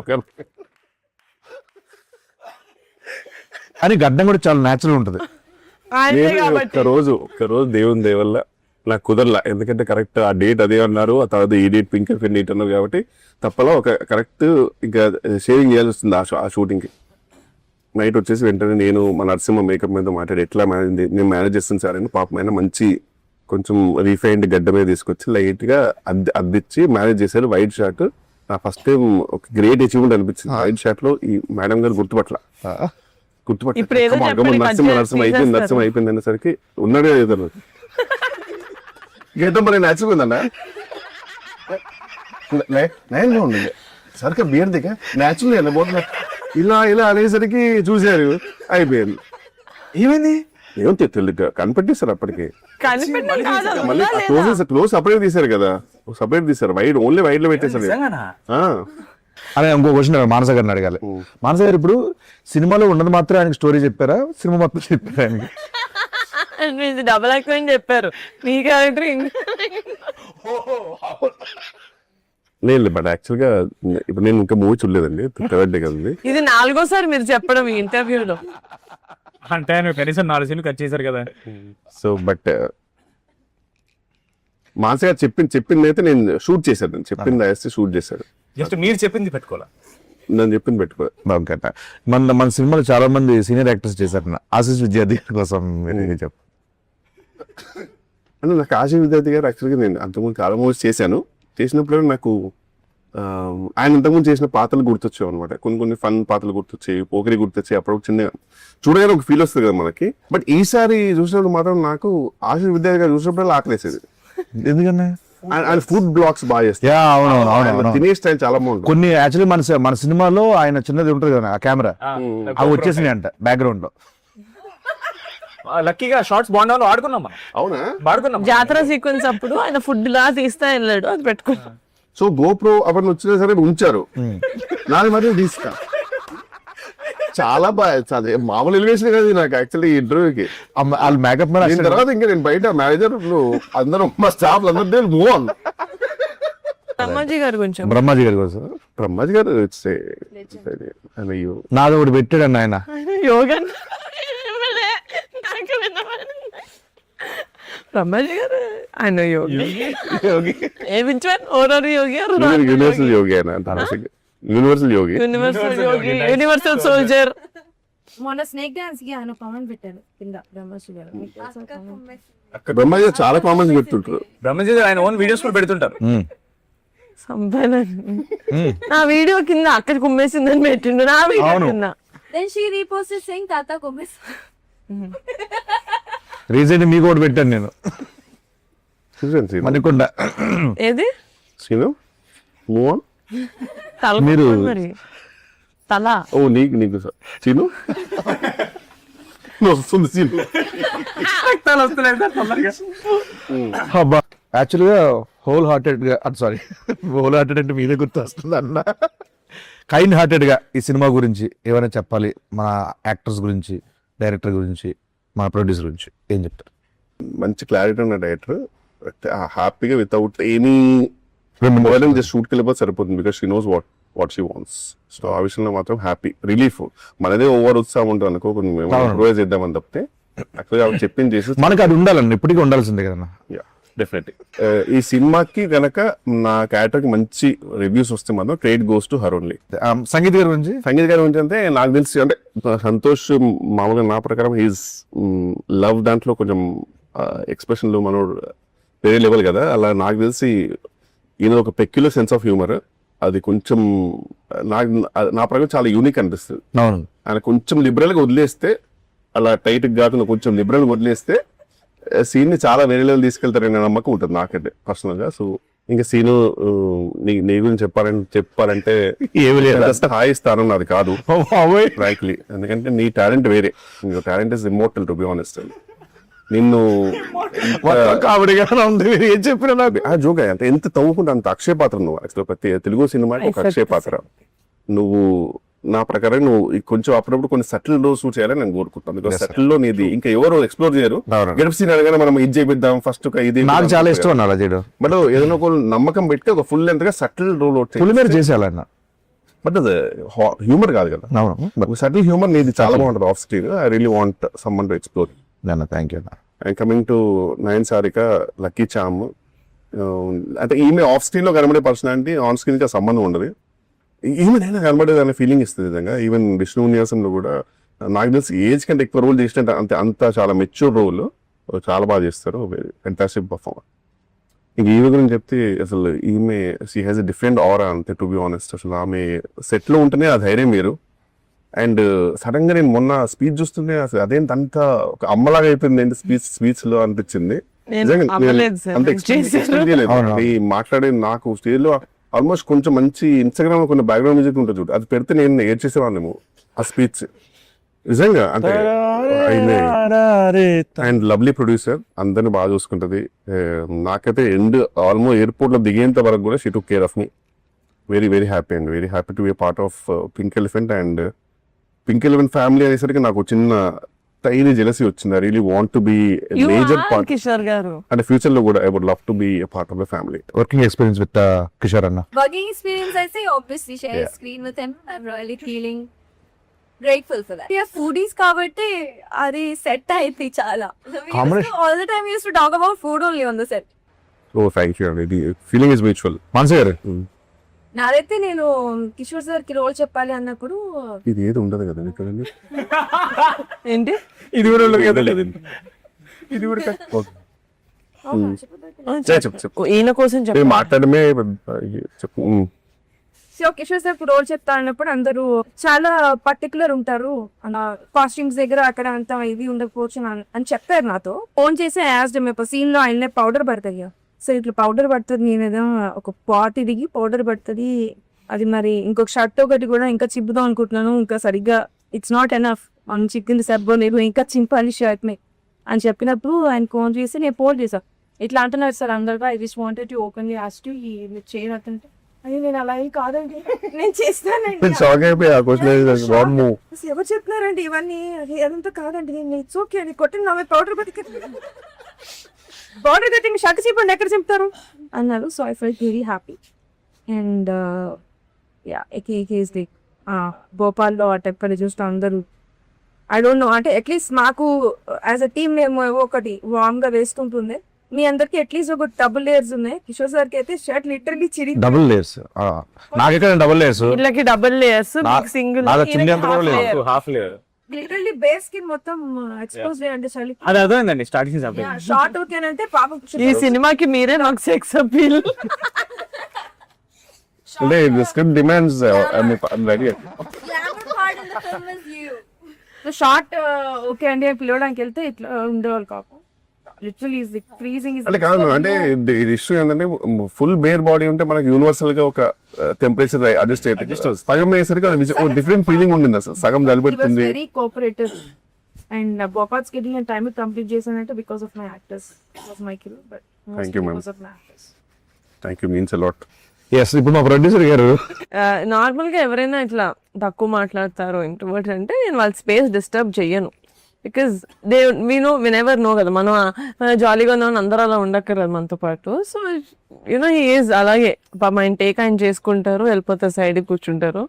అని గడ్డం కూడా చాలా న్యాచురల్ ఉంటుంది. ఒక్కరోజు దేవుని దేవల్ల నాకు కుదరలా, ఎందుకంటే కరెక్ట్ ఆ డేట్ అదే అన్నారు, ఆ తర్వాత ఈ డేట్ పింక్ అండ్ డేట్ అన్నారు కాబట్టి తప్పలా ఒక కరెక్ట్ ఇంకా షేరింగ్ చేయాల్సి వస్తుంది ఆ షూటింగ్కి. నైట్ వచ్చేసి వెంటనే నేను మా నరసింహ మేకప్ మీద మాట్లాడి ఎట్లా నేను మేనేజ్ చేస్తాను సార్ అని, పాపమైన మంచి కొంచెం రీఫైన్డ్ గడ్డ మీద తీసుకొచ్చి లైట్గా అద్దిచ్చి మేనేజ్ చేశారు. వైట్ షార్ట్ నా ఫస్ట్ టైం ఒక గ్రేట్ అచీవ్మెంట్ అనిపించింది. వైట్ షార్ట్ లో ఈ మేడం గారు గుర్తుపట్ల ఇప్పుడు ఏదో చెప్పండి, నరసింహ అయిపోయింది అనేసరికి ఉన్నాడే ఏదో గీతం మరి నేచురల్ ఉందండి సరిగ్గా బియర్ దిగా నేచురల్ పోతున్నా ఇలా ఇలా అనేసరికి చూశారు, అయిపోయింది. ఏమైంది ఏమో తెలుగు కనిపెట్టేశారు అప్పటికి. కనిపెట్టడం కాదు, మళ్ళీ క్లోజ్ సపరేట్ తీశారు కదా, సపరేట్ తీశారు, వైడ్ ఓన్లీ వైడ్ లో పెట్టేశారు. అదే ఇంకో క్వశ్చన్ మానస గారిని అడగాలి. మానస గారు ఇప్పుడు సినిమాలో ఉన్నది మాత్రం ఆయనకి స్టోరీ చెప్పారా, సినిమా మొత్తం చెప్పారా ఆయనకి? డబల్ యాక్టింగ్ చెప్పారు మీ క్యారెక్టర్. లేదు బట్ యాక్చువల్ గా ఇప్పుడు నేను ఇంకా మూవీ చూడలేదండి, థర్డ్ డే కదండి. ఇది 4గోసారి మీరు చెప్పడం ఈ ఇంటర్వ్యూలో. అంటే ఆయన కనీసం 4 సీన్లు కట్ చేశారు కదా. సో బట్ మానస గారు చెప్పింది అయితే నేను షూట్ చేశాను, చెప్పింది వేస్తే షూట్ చేశాడు. జస్ట్ మీరు చెప్పింది పెట్టుకోవాలా, నేను చెప్పింది పెట్టుకో. బాగుంట మన సినిమాలో చాలా మంది సీనియర్ యాక్టర్స్ చేశారు. ఆశీష్ విద్యార్థి కోసం చెప్పు. అంటే నాకు ఆశీష్ విద్యార్థి గారు యాక్చువల్గా నేను అంతకుముందు చాలా మూవీస్ చేశాను. చేసినప్పుడు నాకు ఆయన ఇంతకుముందు చేసిన పాత్రలు గుర్తొచ్చావు అనమాట. కొన్ని ఫన్ పాత్రలు గుర్తొచ్చాయి, పోకరి గుర్తొచ్చాయి. అప్పుడు చిన్న చూడగానే ఒక ఫీల్ వస్తుంది కదా మనకి. బట్ ఈసారి చూసినప్పుడు మాత్రం నాకు ఆశీష్ విద్యార్థి గారు చూసినప్పుడు ఆకలేసేది. ఎందుకన్నా ఆయన ఫుడ్ బ్లాగ్స్ బాగా చేస్తారు, తినే స్టైల్ చాలా బాగుంటుంది. కొన్ని యాక్చువల్లీ మన సినిమాలో ఆయన చిన్నది ఉంటుంది కదా ఆ కెమెరా, అవి వచ్చేసినాయి అంట బ్యాక్గ్రౌండ్ లో. లక్కీగా షార్ట్స్ బాగుండాలో ఆడుకున్నాం మనం. అవునా, వాడుకున్నాం. జాతర సీక్వెన్స్ అప్పుడు ఆయన ఫుడ్ లా తీస్తా వెళ్ళాడు, అది పెట్టుకున్నాం. సో గోప్రో అవన్నీ వచ్చినా సరే ఉంచారు, నాది మరి తీసుకా చాలా బాగా మామూలు ఎలివేషన్ కదా నాకు యాక్చువల్లీ ఈ ఇంటర్వ్యూకి. వాళ్ళు మేకప్ తర్వాత ఇంకా నేను బయట మేనేజర్ అందరూ మా స్టాఫ్ అందరూ మూవ్ ఆన్. బ్రహ్మాజీ గారు కొంచెం బ్రహ్మాజీ గారి కోసం బ్రహ్మాజీ గారు నాది ఒకటి పెట్టాడు అన్న ఆయన యోగా. బ్రహ్మాజీ గారు ఆయన యోగి. యూనివర్సల్ యోగి ఆయన, యూనివర్సల్ యోగి, యూనివర్సల్ సోల్జర్. మొన్న స్నేక్ డాన్స్ కి ఆయన కామెంట్ పెట్టారు కింద బ్రహ్మశ్రీ గారు. బ్రహ్మాజీ గారు చాలా కామెంట్స్ పెడుతుంటారు. బ్రహ్మజీ గారు ఆయన ఓన్ వీడియోస్ కూడా పెడుతుంటారు. నా వీడియో కింద అక్కడ కుమ్మేసిందని పెట్టిండు, నా వీడియో కింద. Then she reposted saying Tata Kumis. Recent మీకు ఒకటి పెట్టాను నేను మణికొండ. ఏది సీను మూవ్ ఆన్. తల మీరు మరి తల ఓ నీకు సీను వస్తుంది సీను. యాక్చువల్ గా హోల్ హార్టెడ్ గా హోల్ హార్టెడ్ అంటే మీదే గుర్తు వస్తుంది అన్న. కైండ్ హార్టెడ్ గా ఈ సినిమా గురించి ఏమైనా చెప్పాలి, మన యాక్టర్స్ గురించి, డైరెక్టర్ గురించి, మన ప్రొడ్యూసర్ గురించి ఏం చెప్తారు? మంచి క్లారిటీ ఉన్న డైరెక్టర్, హ్యాపీగా వితౌట్ ఎనీ జస్ట్ షూట్కి వెళ్ళిపోతే సరిపోతుంది. Because she knows what she wants. So ఆ విషయంలో మాత్రం హ్యాపీ, రిలీఫ్. మనదే ఓవర్ ఉత్సాహం ఉంటుంది అనుకో, ఇంప్రూవైజ్ చేద్దామని తప్పితే యాక్చువల్గా ఆవిడ చెప్పింది చేసి మనకి అది ఉండాలండి, ఇప్పటికీ ఉండాల్సిందే కదా. డెఫినెట్లీ ఈ సినిమాకి గనక నా క్యారెక్టర్ కి మంచి రివ్యూస్ వస్తే మాత్రం credit goes to her only. Sangeet గారి గురించి అంటే నాకు తెలిసి అంటే సంతోష్ మామూలుగా నా ప్రకారం హీస్ లవ్ దాంట్లో కొంచెం ఎక్స్ప్రెషన్లు మనోడు వేరే లెవెల్ కదా. అలా నాకు తెలిసి ఈయన ఒక పెక్యులర్ సెన్స్ ఆఫ్ హ్యూమర్, అది కొంచెం నా ప్రకారం చాలా యూనిక్ అనిపిస్తుంది. ఆయన కొంచెం లిబరల్ గా వదిలేస్తే, అలా టైట్ కాకుండా కొంచెం లిబరల్ గా వదిలేస్తే సీన్ ని చాలా వేరే లెవెల్ తీసుకెళ్తారనే నమ్మకం ఉంటుంది నాకంటే పర్సనల్ గా. సో ఇంకా సీను నీ గురించి చెప్పాలంటే ఏమి లేదు, స్థాయి స్థానం నాది కాదు ఫ్రాంక్లీ. ఎందుకంటే నీ టాలెంట్ వేరే, talent is immortal to be honest. నిన్ను ఏం చెప్పినా నాకు జోక్ అంటే ఎంత తవ్వుకుంటే అంత అక్షయ పాత్ర నువ్వు. యాక్చువల్ ప్రతి తెలుగు సినిమాకి ఒక అక్షయ పాత్ర నువ్వు. నా ప్రకారం నువ్వు కొంచెం అప్పుడప్పుడు కొన్ని సటిల్ లో షూట్ చేయాలని నేను కోరుకుంటాను. బికాస్ సటిల్ లో నీది ఇంకా ఎవరు ఎక్స్ప్లోర్ చేయరు. గెటప్ సీన్ అనగానే మనం ఇది చేపిద్దాం ఫస్ట్ ఇది, నాకు చాలా ఇష్టం అలా చేయడం. బట్ ఏదైనా ఒక నమ్మకం పెట్టి ఒక ఫుల్ లెంత్ గా సటిల్ రోల్ ఫుల్ మీద చేసేయాలన్న. బట్ అది హ్యూమర్ కాదు కదా, సటిల్ హ్యూమర్ నీది చాలా బాగుంటుంది off screen. I really want someone to explore. Thank you. And coming to Nayan Sarika, lucky charm, అంటే ఈమె ఆఫ్ స్క్రీన్ లో కనబడే పర్సనాలిటీ ఆన్ స్క్రీన్ కి సంబంధం ఉండదు. ఈమె నేను కనబడేది అనే ఫీలింగ్ ఇస్తుంది నిజంగా. ఈవెన్ విష్ణు ఉన్యాసంలో కూడా నాకు తెలిసి ఏజ్ కంటే ఎక్కువ రోల్ చేసినట్టు అంత చాలా మెచ్యూర్ రోల్, చాలా బాగా చేస్తారు. Fantastic performer. ఇంక ఈమె గురించి చెప్తే అసలు ఈమె షీ హ్యాస్ ఎ డిఫరెంట్ ఆరా అంతే, టు బి ఆనెస్ట్. అసలు ఆమె సెట్ లో ఉంటేనే ఆ ధైర్యం మీరు. అండ్ సడన్ గా నేను మొన్న స్పీచ్ చూస్తుంటే అసలు అదేంటి అంత ఒక అమ్మలాగా అయిపోయింది ఏంటి స్పీచ్ లో అనిపించింది. నిజంగా అంత expect చేయలేదు. ఈ మాట్లాడే నాకు స్టేజ్ లో ఆల్మోస్ట్ కొంచెం మంచి ఇన్స్టాగ్రామ్ లో కొన్ని బ్యాక్గ్రౌండ్ మ్యూజిక్ ఉంటుంది చూడు, అది పెడితే నేను ఏడ్చేసేవాళ్ళేమో ఆ స్పీచ్. నిజంగా అంటే అండ్ లవ్లీ ప్రొడ్యూసర్, అందరిని బాగా చూసుకుంటది. నాకైతే ఆల్మోస్ట్ ఎయిర్పోర్ట్ లో దిగేంత వరకు కూడా she took care of me. Very very happy and very happy to be part of Pink Elephant. And Pink Elephant family అనేసరికి నాకు చిన్న టైనీ జెలసీ వచ్చింది. I really want to be major part Kishore garu. అంటే future లో కూడా I would love to be a part of the family. Working experience with Kishore అన్న. Working experience, I say obviously share a screen with him. I'm really feeling grateful for that. Yeah, foodies kabatti adi set ayithi chala. All the time we used to talk about food only on the set. Oh thank you అండి. Feeling is mutual. మనసు గారు నాదైతే నేను Kishore sir కి role చెప్పాలి అన్నప్పుడు ఇది ఏది ఉండదు కదా ఇక్కడ. ఏంటి ఇది కూడా ఉండదు కదా. ఇది కూడా చెప్పు ఈయన కోసం చెప్పు. మాట్లాడమే చెప్పు. సో కిషోర్ సార్ రోల్ చెప్తా అన్నప్పుడు అందరూ చాలా పర్టికులర్ ఉంటారు, కాస్ట్యూమ్స్ దగ్గర అక్కడ అంత ఇది ఉండకపోవచ్చు అని చెప్పారు. నాతో ఫోన్ చేసి యాజ్ సీన్ లో ఆయన పౌడర్ పడుతుంది. సో ఇట్లా పౌడర్ పడుతుంది, నేనేదో ఒక పాట్ దిగి పౌడర్ పడుతుంది, అది మరి ఇంకొక షర్ట్ ఒకటి కూడా ఇంకా చింపుదాం అనుకుంటున్నాను, ఇంకా సరిగ్గా ఇట్స్ నాట్ ఎనఫ్, మనం చిక్కింది సబ్బో లేదు, ఇంకా చింపాలి షర్ట్ ని అని చెప్పినప్పుడు ఆయన ఫోన్ చేసి నేను ఫోన్ చేశాను. ఇట్లా అంటున్నారు సార్ అందరిగా, I just wanted to openly ask you మీరు చేయనట్టుంటే అది నేను అలా ఏం కాదండి, నేను చేస్తానండి. ఎవరు చెప్తున్నారండి ఇవన్నీ, అది అదంతా కాదండి, నేను ఇట్స్ ఓకే అని కొట్టిన నా పౌడర్ పౌడర్ కట్టింగ్ షర్ట్ చెప్పండి ఎక్కడ చెప్తారు అన్నారు. So I felt very happy. And yeah భోపాల్లో ఆ టెంపర్ చూస్తే అందరూ ఐ డోంట్ నో, అంటే అట్లీస్ట్ మాకు యాజ్ అ టీమ్ మేము ఒకటి వార్మ్ గా వేసుకుంటుంది. మీ అందరికి అట్లీస్ట్ ఒక డబుల్ లేయర్స్ ఉన్నాయి. కిషోర్ సార్ కి అయితే షర్ట్ లిటరల్లీ చిరిగి డబుల్ లేయర్స్. నాకు ఇక్కడ డబుల్ లేయర్స్, వీళ్ళకి double layers, single half layer literally base కి మొత్తం ఎక్స్పోజ్ చేయండి చలి. అది అర్థమైందండి స్టార్టింగ్ షార్ట్ ఓకే అంటే పాపం ఈ సినిమాకి మీరే నాకు సెక్స్ అపీల్. అంటే the script demands I'm ready. Glamour part in the film is you. Short okay అండి అని పిలవడానికి వెళ్తే ఇట్లా ఉండేవాళ్ళు కాపు. లిటరల్లీ ఇస్ ఫ్రీజింగ్ ఇస్ అంటే కాదు, అంటే ఇది ఇష్యూ ఏంటంటే ఫుల్ బేర్ బాడీ ఉంటే మనకి యూనివర్సల్ గా ఒక టెంపరేచర్ అడ్జస్ట్ అయితే సగం అయ్యేసరికి డిఫరెంట్ ఫీలింగ్ ఉండింది. అసలు సగం జలిపెడుతుంది. Very cooperative. And Bhopal schedule నేను టైం కంప్లీట్ చేశానంటే because of my actors, was my kill, but Thank you, ma'am. Because of my actors. Thank you, means a lot. Yes. ఇప్పుడు మా ప్రొడ్యూసర్ గారు నార్మల్ గా ఎవరైనా ఇట్లా తక్కువ మాట్లాడతారో ఇంట్రోవర్ట్ అంటే నేను వాళ్ళ స్పేస్ డిస్టర్బ్ చెయ్యను. బికాస్ నెవర్ నో కదా, మనం జాలీగా ఉన్నామని అందరూ అలా ఉండక్కర్లేదు మనతో పాటు. సో యూనో హీ ఈజ్ అలాగే ఆయన టేక్ ఆయన చేసుకుంటారు, వెళ్ళిపోతారు, సైడ్ కూర్చుంటారు.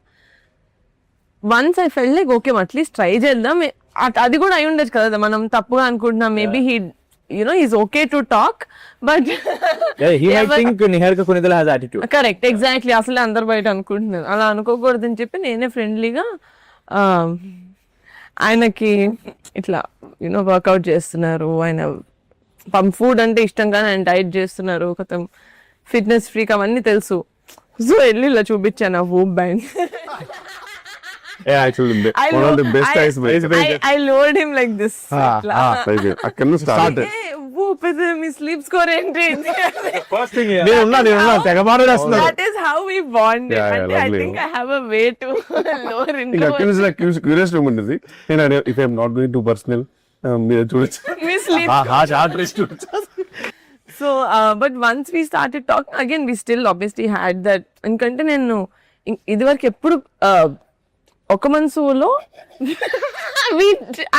Once I fell like okay at least try చేద్దాం, అది కూడా అయి ఉండొచ్చు కదా, మనం తప్పుగా అనుకుంటున్నాం, maybe he he's okay to talk, but he might think Niharika Kunidala has attitude. Correct, exactly. అసలు అందరు బయట అనుకుంటున్నారు, అలా అనుకోకూడదని చెప్పి నేనే ఫ్రెండ్లీగా ఆయనకి ఇట్లా వర్కౌట్ చేస్తున్నారు, ఆయన ఫుడ్ అంటే ఇష్టం కానీ ఆయన డైట్ చేస్తున్నారు, కొత్త ఫిట్నెస్ ఫ్రీక్ అవన్నీ తెలుసు. సో వెళ్ళి ఇలా చూపించాను ఆ VOOC band. Yeah, actually, one of the best eyes. I lowered him like this. అక్కడ నుంచి start. Whoop is me sleep score ఏంటి? First thing, తెగ మాట్లాడేస్తున్నారు. That is how we bond. Yeah, And I lovely. think I have a way to lower into ఇంకా అక్కడ నుంచి curious ఉంటుంది. నేను if I am not going to personal, మీరు చూడొచ్చు. we sleep. So, but once we started talking, again, we still obviously had that. ఎందుకంటే నేను ఇదివరకు ఎప్పుడు ఒక మనసులో we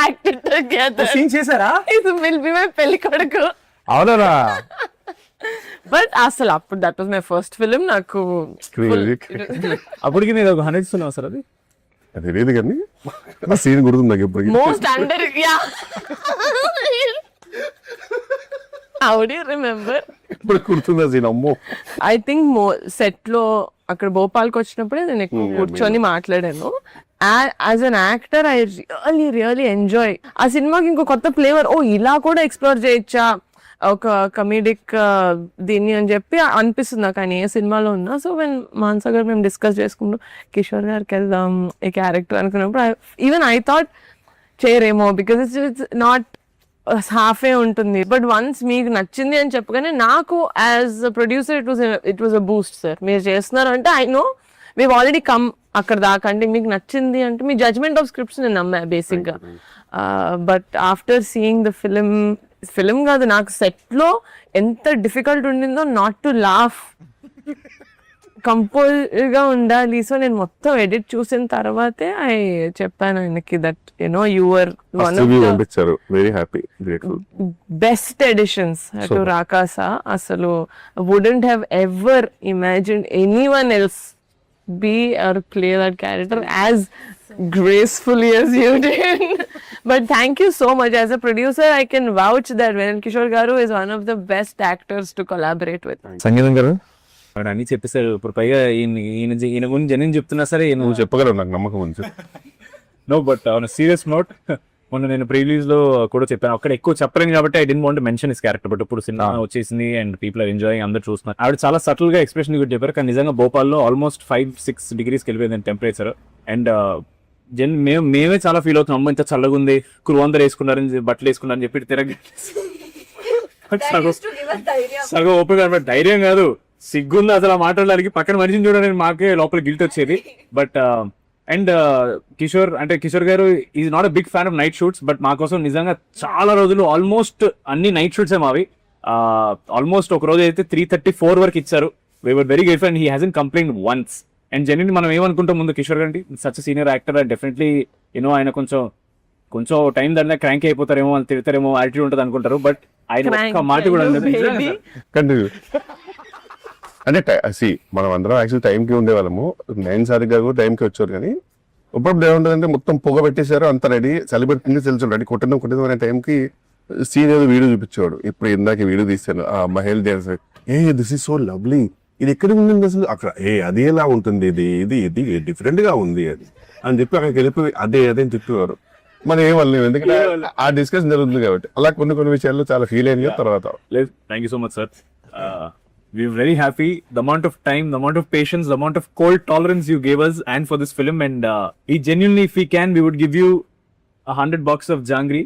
acted together. సీన్ చేశారా? It will be my పెళ్లి కొడుకు. అవునా? బట్ అసలు అప్పుడు that was my first film. నాకు అప్పటికి నేను ఒక 100 ఇస్తున్నావు సార్. అది తెలియదు కానీ సీన్ గుర్తుంది నాకు ఎప్పటికీ. Most under how do you remember? ఇప్పుడు గుర్తుందా సీన్? అమ్మో, ఐ థింక్ సెట్ లో అక్కడ భోపాల్కి వచ్చినప్పుడే నేను ఎక్కువ కూర్చొని మాట్లాడాను. As an actor I really enjoy ఆ సినిమాకి. ఇంకో కొత్త ఫ్లేవర్, ఓ ఇలా కూడా ఎక్స్ప్లోర్ చేయొచ్చా ఒక కమీడిక్ దీన్ని అని చెప్పి అనిపిస్తుంది నాకు ఆయన ఏ సినిమాలో ఉన్నా. సో వెన్ మాన్సా గారు మేము డిస్కస్ చేసుకుంటూ కిషోర్ గారికి వెళ్దాం ఈ క్యారెక్టర్ అనుకున్నప్పుడు ఈవెన్ ఐ థాట్ చేయరేమో, బికాజ్ ఇట్స్ నాట్ హాఫే ఉంటుంది. బట్ వన్స్ మీకు నచ్చింది అని చెప్పగానే నాకు as producer it was a boost. Sir మీరు చేస్తున్నారు అంటే I know we've already come అక్కడ దాకా. అంటే మీకు నచ్చింది అంటే మీ జడ్జ్మెంట్ ఆఫ్ స్క్రిప్ట్స్ నేను నమ్మా బేసిక్గా. But after seeing the film కాదు, నాకు సెట్లో ఎంత డిఫికల్ట్ ఉండిందో నాట్ టు లాఫ్, కంపోజ్గా ఉండాలి. సో నేను మొత్తం ఎడిట్ చూసిన తర్వాతే చెప్పాను ఆయనకి that you know your one of the పంపించారు. Very happy, grateful. Best editions to రాకాసా. అసలు wouldn't have ever imagined anyone else be or play that character as gracefully as you did. But thank you so much. As a producer, I can vouch that Venkata Kishore Garu is one of the best actors to collaborate with. సంగీతం గారు వాడు అన్ని చెప్పేశారు. ఇప్పుడు పైగా ఈయన గురించి జనం చెప్తున్నా సరే నువ్వు చెప్పగలవు, నాకు నమ్మకం ఉంది. No, but on serious note మొన్న నేను ప్రీలీజ్ లో కూడా చెప్పాను, అక్కడ ఎక్కువ చెప్పలేను కాబట్టి I don't want mention his character. But ఇప్పుడు సినిమా వచ్చేసింది అండ్ పీపుల్ ఆర్ ఎంజాయింగ్, అందరూ చూస్తున్నారు. ఆవిడ చాలా సటిల్ గా ఎక్స్ప్రెషన్ కూడా చెప్పారు. కానీ నిజంగా భోపాల్లో ఆల్మోస్ట్ 5-6 degrees వెళ్ళిపోయింది టెంపరేచర్. అండ్ మేమే చాలా ఫీల్ అవుతున్నాం, అమ్మ ఇంత చల్లగా ఉంది, క్రూ అందరు వేసుకున్నారని బట్టలు వేసుకున్నారని చెప్పి తిరగ సగం ఓపెన్ అనమాట. ధైర్యం కాదు, సిగ్గుంది అసలు ఆ మాట్లాడడానికి. పక్కన మనిషిని చూడడానికి మాకే లోపల గిల్ట్ వచ్చేది. But and Kishore garu is not a big fan of night shoots. But మా కోసం నిజంగా చాలా రోజులు ఆల్మోస్ట్ అన్ని నైట్ షూట్స్ మావి. ఆల్మోస్ట్ ఒక రోజు అయితే 3:34 వరకు ఇచ్చారు. We were very grateful and he hasn't complaint once. And genuinely మనం ఏమనుకుంటాం ముందు కిషోర్ గారి such senior actor, definitely you know ఆయన కొంచెం టైం దాని క్రాంక్ అయిపోతారేమో, అని తిడతారేమో, యాటిట్యూడ్ ఉంటుంది అనుకుంటారు. బట్ ఆయన ఒక్క మాట కూడా కంటిన్యూ అంటే మనం అందరం యాక్చువల్ టైంకి ఉండేవాళ్ళము. 9 సార్లు గారు టైంకి వచ్చారు. కానీ ఇప్పుడు ఏముంటుందంటే మొత్తం పొగ పెట్టేశారు, అంత రెడీ, సెలబ్రిటీ తెలుసు రెడీ, కొట్టిన అనే టైంకి సీన్ ఏదో వీడియో చూపించేవాడు. ఇప్పుడు ఇందాక వీడియో తీశాను, ఆ మహేల్ dance, this is so lovely, ఇది ఎక్కడ ఉంది అసలు, అక్కడ అది ఎలా ఉంటుంది, ఇది డిఫరెంట్ గా ఉంది అది అని చెప్పి అక్కడికి వెళ్ళిపోయి అదే అని చెప్పేవారు. మనం ఏమన్నా ఎందుకంటే ఆ డిస్కషన్ జరుగుతుంది కాబట్టి. అలా కొన్ని విషయాల్లో చాలా ఫీల్ అయింది తర్వాత. Thank you so much sir. We're very happy. The amount of time, the amount of patience, the amount of cold tolerance you gave us and for this film. And we genuinely, if we can, we would give you $100 of jangri.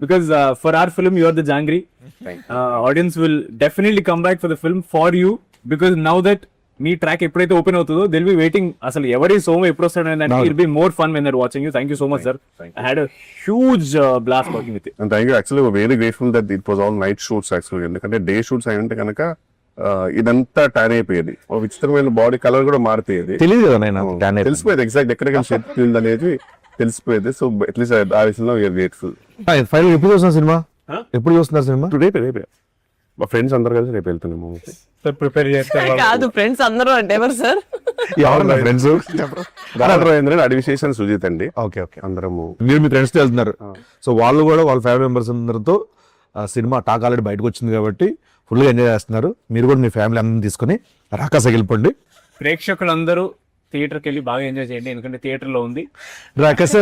Because for our film, you are the jangri. Audience will definitely come back for the film for you. Because now that me track ఎప్పుడైతే open అవుతుందో Dil be waiting. అసలు ఎవరి సోమ ఎప్పుడు వస్తాడు అంటే it be more fun when they're watching you. Thank you so much sir. I had a huge blast working with you. And thank you. Actually very grateful that it was all night shoots actually. ఎందుకంటే day shoots అయ్యంటే కనుక ఇదంతా tan అయిపోయేది, ఒక విచిత్రమైన body colour కూడా మారిపోయేది. తెలియదు కదా నేను తెలిసిపోయేది ఎగ్జాక్ట్ ఎక్కడికైనా షేప్ అనేది తెలిసిపోయేది. సో అట్లీస్ట్ ఆ విషయంలో వీఆర్ గ్రేట్ఫుల్. ఫైనల్ ఎప్పుడు చూస్తున్నారు సినిమా? ఎప్పుడు చూస్తున్నారు సినిమా? రేపే మా ఫ్రెండ్స్ అందరు కలిసి రేపు వెళ్తున్నాము. ప్రిపేర్ చేస్తారు కాదు ఫ్రెండ్స్ అందరూ అంటే ఎవరు సార్? ఫ్రెండ్స్ అడివిశేషన్ సుజిత్ అండి. ఓకే అందరము మీరు మీ ఫ్రెండ్స్ తో వెళ్తున్నారు. సో వాళ్ళు కూడా వాళ్ళ ఫ్యామిలీ మెంబర్స్ అందరితో సినిమా టాక్ ఆల్రెడీ బయటకు వచ్చింది కాబట్టి ఫుల్ గా ఎంజాయ్ చేస్తున్నారు. మీరు కూడా మీ ఫ్యామిలీ అందరిని తీసుకుని రాకాసకి వెళ్ళిపోండి. ప్రేక్షకులందరూ థియేటర్కి వెళ్ళి బాగా ఎంజాయ్ చేయండి, ఎందుకంటే థియేటర్ లో ఉంది రాకాస.